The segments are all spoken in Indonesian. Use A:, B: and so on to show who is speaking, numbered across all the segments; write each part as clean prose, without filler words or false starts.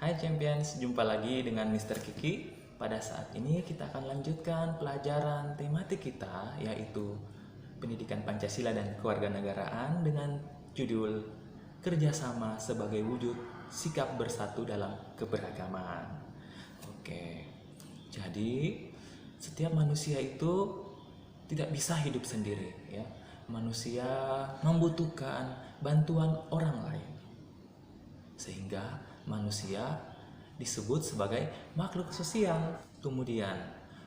A: Hai Champions, jumpa lagi dengan Mr. Kiki. Pada saat ini kita akan lanjutkan pelajaran tematik kita, yaitu Pendidikan Pancasila dan Kewarganegaraan dengan judul Kerjasama sebagai Wujud Sikap Bersatu dalam Keberagaman. Oke, jadi setiap manusia itu tidak bisa hidup sendiri, ya. Manusia membutuhkan bantuan orang lain, sehingga manusia disebut sebagai makhluk sosial. Kemudian,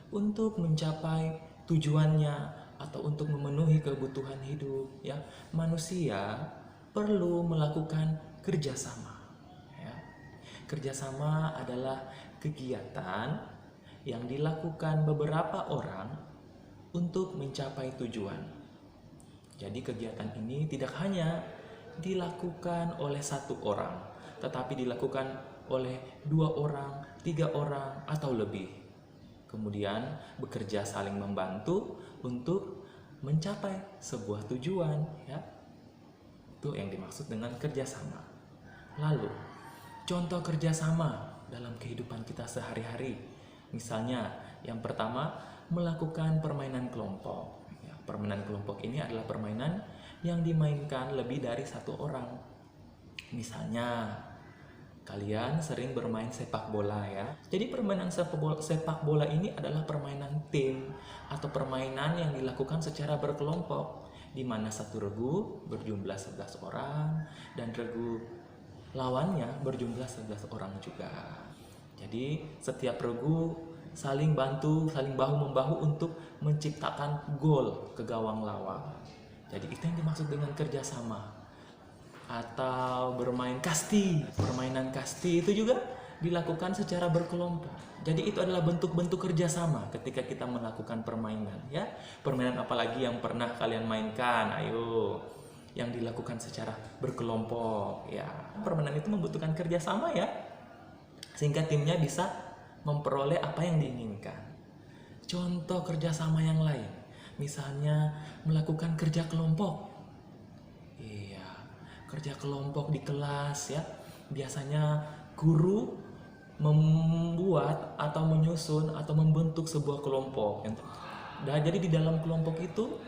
A: untuk mencapai tujuannya atau untuk memenuhi kebutuhan hidup, ya, manusia perlu melakukan kerjasama. Ya. Kerjasama adalah kegiatan yang dilakukan beberapa orang untuk mencapai tujuan. Jadi kegiatan ini tidak hanya dilakukan oleh satu orang, tetapi dilakukan oleh 2 orang, 3 orang, atau lebih. Kemudian bekerja saling membantu untuk mencapai sebuah tujuan, ya. Itu yang dimaksud dengan kerjasama. Lalu, contoh kerjasama dalam kehidupan kita sehari-hari. Misalnya, yang pertama, melakukan permainan kelompok. Ya, permainan kelompok ini adalah permainan yang dimainkan lebih dari 1 orang. Misalnya, kalian sering bermain sepak bola, ya. Jadi permainan sepak bola ini adalah permainan tim atau permainan yang dilakukan secara berkelompok, di mana satu regu berjumlah 11 orang dan regu lawannya berjumlah 11 orang juga. Jadi setiap regu saling bantu, saling bahu-membahu untuk menciptakan gol ke gawang lawan. Jadi itu yang dimaksud dengan kerjasama. Atau bermain kasti, permainan kasti itu juga dilakukan secara berkelompok. Jadi itu adalah bentuk-bentuk kerjasama ketika kita melakukan permainan, ya. Permainan apalagi yang pernah kalian mainkan? Ayo, yang dilakukan secara berkelompok, ya. Permainan itu membutuhkan kerjasama, ya, sehingga timnya bisa memperoleh apa yang diinginkan. Contoh kerjasama yang lain, misalnya melakukan kerja kelompok. Kerja kelompok di kelas, ya. Biasanya guru membuat atau menyusun atau membentuk sebuah kelompok. Dan jadi di dalam kelompok itu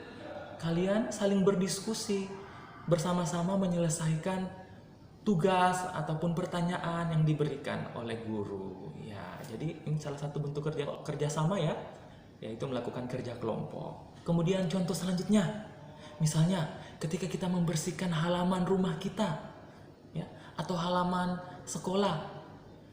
A: kalian saling berdiskusi bersama-sama menyelesaikan tugas ataupun pertanyaan yang diberikan oleh guru. Ya, jadi ini salah satu bentuk kerjasama, ya, yaitu melakukan kerja kelompok. Kemudian contoh selanjutnya, misalnya ketika kita membersihkan halaman rumah kita, ya, atau halaman sekolah,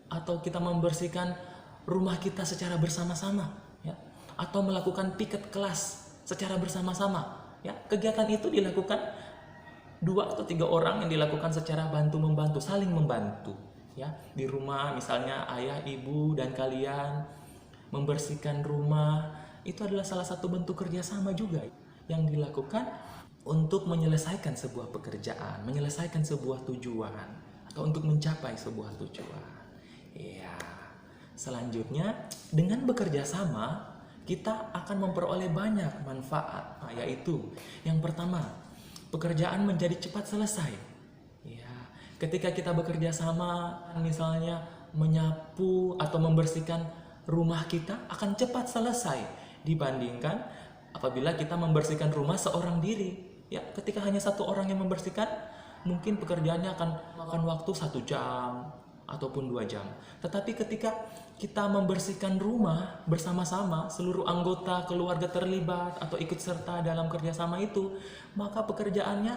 A: atau kita membersihkan rumah kita secara bersama-sama, ya, atau melakukan piket kelas secara bersama-sama, ya. Kegiatan itu dilakukan 2 atau 3 orang yang dilakukan secara bantu-membantu, saling membantu, ya. Di rumah misalnya ayah, ibu, dan kalian membersihkan rumah, itu adalah salah satu bentuk kerjasama juga yang dilakukan untuk menyelesaikan sebuah pekerjaan, menyelesaikan sebuah tujuan, atau untuk mencapai sebuah tujuan. Ya, selanjutnya dengan bekerja sama kita akan memperoleh banyak manfaat, yaitu yang pertama, pekerjaan menjadi cepat selesai. Ya, ketika kita bekerja sama, misalnya menyapu atau membersihkan rumah kita akan cepat selesai dibandingkan apabila kita membersihkan rumah seorang diri. Ya, ketika hanya 1 orang yang membersihkan, mungkin pekerjaannya akan makan waktu 1 jam ataupun 2 jam. Tetapi ketika kita membersihkan rumah bersama-sama, seluruh anggota keluarga terlibat atau ikut serta dalam kerjasama itu, maka pekerjaannya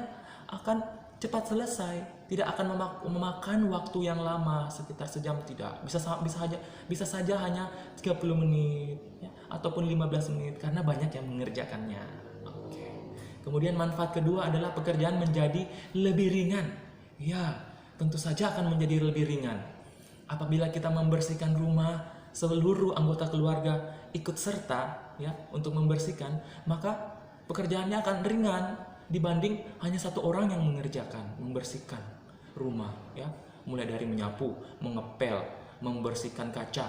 A: akan cepat selesai. Tidak akan memakan waktu yang lama, sekitar sejam tidak. Bisa saja hanya 30 menit, ya, ataupun 15 menit, karena banyak yang mengerjakannya. Kemudian manfaat kedua adalah pekerjaan menjadi lebih ringan. Ya, tentu saja akan menjadi lebih ringan. Apabila kita membersihkan rumah, seluruh anggota keluarga ikut serta, ya, untuk membersihkan, maka pekerjaannya akan ringan dibanding hanya 1 orang yang mengerjakan, membersihkan rumah, ya. Mulai dari menyapu, mengepel, membersihkan kaca,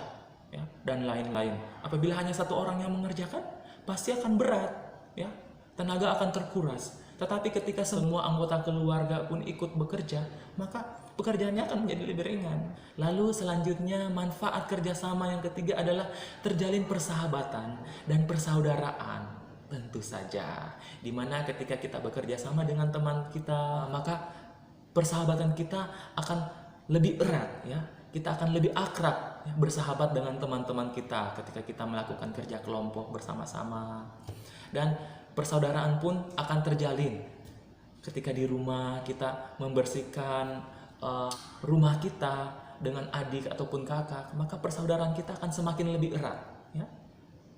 A: ya, dan lain-lain. Apabila hanya 1 orang yang mengerjakan, pasti akan berat, ya. Tenaga akan terkuras. Tetapi ketika semua anggota keluarga pun ikut bekerja, maka pekerjaannya akan menjadi lebih ringan. Lalu selanjutnya manfaat kerjasama yang ketiga adalah terjalin persahabatan dan persaudaraan. Tentu saja, dimana ketika kita bekerja sama dengan teman kita, maka persahabatan kita akan lebih erat, ya. Kita akan lebih akrab, ya, bersahabat dengan teman-teman kita ketika kita melakukan kerja kelompok bersama-sama. Dan persaudaraan pun akan terjalin ketika di rumah kita membersihkan rumah kita dengan adik ataupun kakak, maka persaudaraan kita akan semakin lebih erat, ya.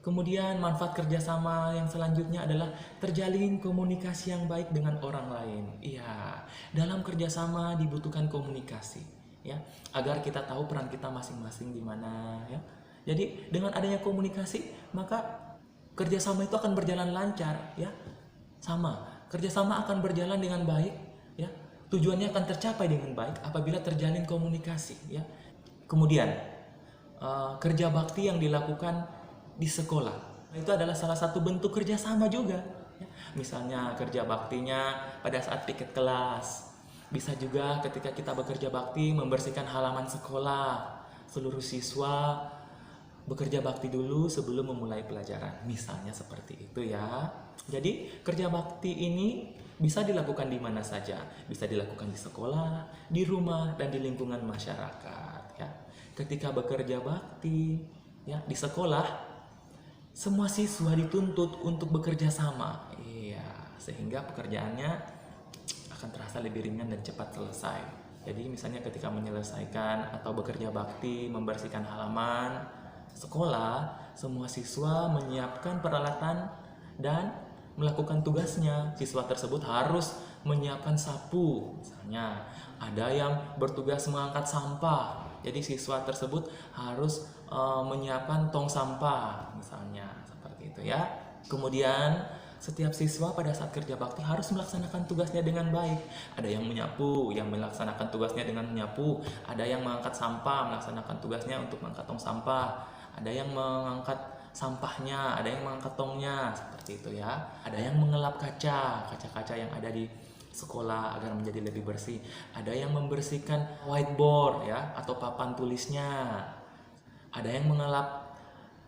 A: Kemudian manfaat kerjasama yang selanjutnya adalah terjalin komunikasi yang baik dengan orang lain. Iya, dalam kerjasama dibutuhkan komunikasi, ya, agar kita tahu peran kita masing-masing di mana, ya. Jadi dengan adanya komunikasi, maka kerjasama itu akan berjalan lancar, ya. Sama, kerjasama akan berjalan dengan baik, ya. Tujuannya akan tercapai dengan baik apabila terjalin komunikasi, ya. Kemudian kerja bakti yang dilakukan di sekolah itu adalah salah satu bentuk kerjasama juga, ya. Misalnya kerja baktinya pada saat piket kelas, bisa juga ketika kita bekerja bakti membersihkan halaman sekolah, seluruh siswa bekerja bakti dulu sebelum memulai pelajaran, misalnya seperti itu, ya. Jadi kerja bakti ini bisa dilakukan di mana saja, bisa dilakukan di sekolah, di rumah, dan di lingkungan masyarakat, ya. Ketika bekerja bakti, ya, di sekolah, semua siswa dituntut untuk bekerja sama, iya, sehingga pekerjaannya akan terasa lebih ringan dan cepat selesai. Jadi misalnya ketika menyelesaikan atau bekerja bakti membersihkan halaman sekolah, semua siswa menyiapkan peralatan dan melakukan tugasnya. Siswa tersebut harus menyiapkan sapu, misalnya ada yang bertugas mengangkat sampah, jadi siswa tersebut harus menyiapkan tong sampah, misalnya seperti itu, ya. Kemudian setiap siswa pada saat kerja bakti harus melaksanakan tugasnya dengan baik. Ada yang menyapu, yang melaksanakan tugasnya dengan menyapu. Ada yang mengangkat sampah, melaksanakan tugasnya untuk mengangkat tong sampah. Ada yang mengangkat sampahnya, ada yang mengangkat tongnya, seperti itu, ya. Ada yang mengelap kaca-kaca yang ada di sekolah agar menjadi lebih bersih. Ada yang membersihkan whiteboard, ya, atau papan tulisnya. Ada yang mengelap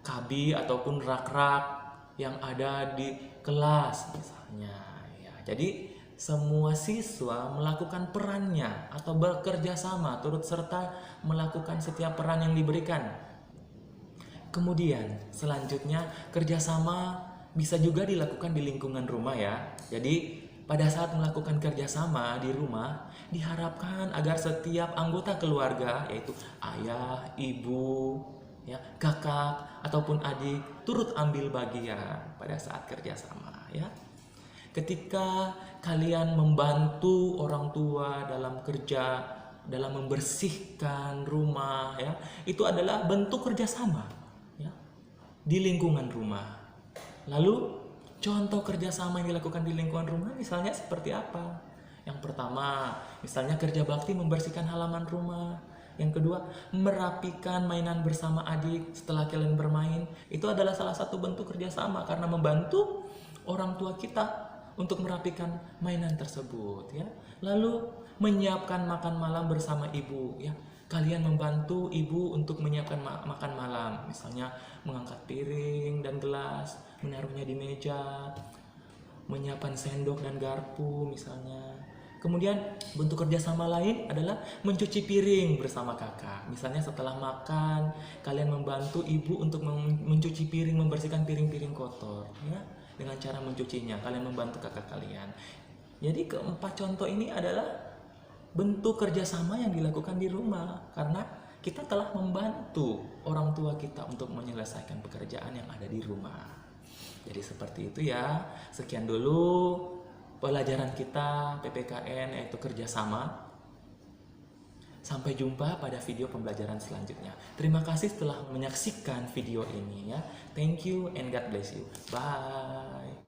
A: kabi ataupun rak-rak yang ada di kelas, misalnya, ya. Jadi semua siswa melakukan perannya atau bekerja sama, turut serta melakukan setiap peran yang diberikan. Kemudian selanjutnya kerjasama bisa juga dilakukan di lingkungan rumah, ya. Jadi pada saat melakukan kerjasama di rumah, diharapkan agar setiap anggota keluarga, yaitu ayah, ibu, ya, kakak, ataupun adik, turut ambil bagian pada saat kerjasama, ya. Ketika kalian membantu orang tua dalam kerja, dalam membersihkan rumah, ya, itu adalah bentuk kerjasama, ya, di lingkungan rumah. Lalu contoh kerjasama yang dilakukan di lingkungan rumah misalnya seperti apa? Yang pertama, misalnya kerja bakti membersihkan halaman rumah. Yang kedua, merapikan mainan bersama adik setelah kalian bermain. Itu adalah salah satu bentuk kerjasama karena membantu orang tua kita untuk merapikan mainan tersebut, ya. Lalu menyiapkan makan malam bersama ibu, ya. Kalian membantu ibu untuk menyiapkan makan malam, misalnya mengangkat piring dan gelas, menaruhnya di meja, menyiapkan sendok dan garpu, misalnya. Kemudian bentuk kerjasama lain adalah mencuci piring bersama kakak. Misalnya setelah makan, kalian membantu ibu untuk mencuci piring, membersihkan piring-piring kotor, ya, dengan cara mencucinya. Kalian membantu kakak kalian. Jadi keempat contoh ini adalah bentuk kerjasama yang dilakukan di rumah karena kita telah membantu orang tua kita untuk menyelesaikan pekerjaan yang ada di rumah. Jadi seperti itu, ya. Sekian dulu pelajaran kita PPKN, yaitu kerjasama. Sampai jumpa pada video pembelajaran selanjutnya. Terima kasih telah menyaksikan video ini, ya. Thank you and God bless you. Bye.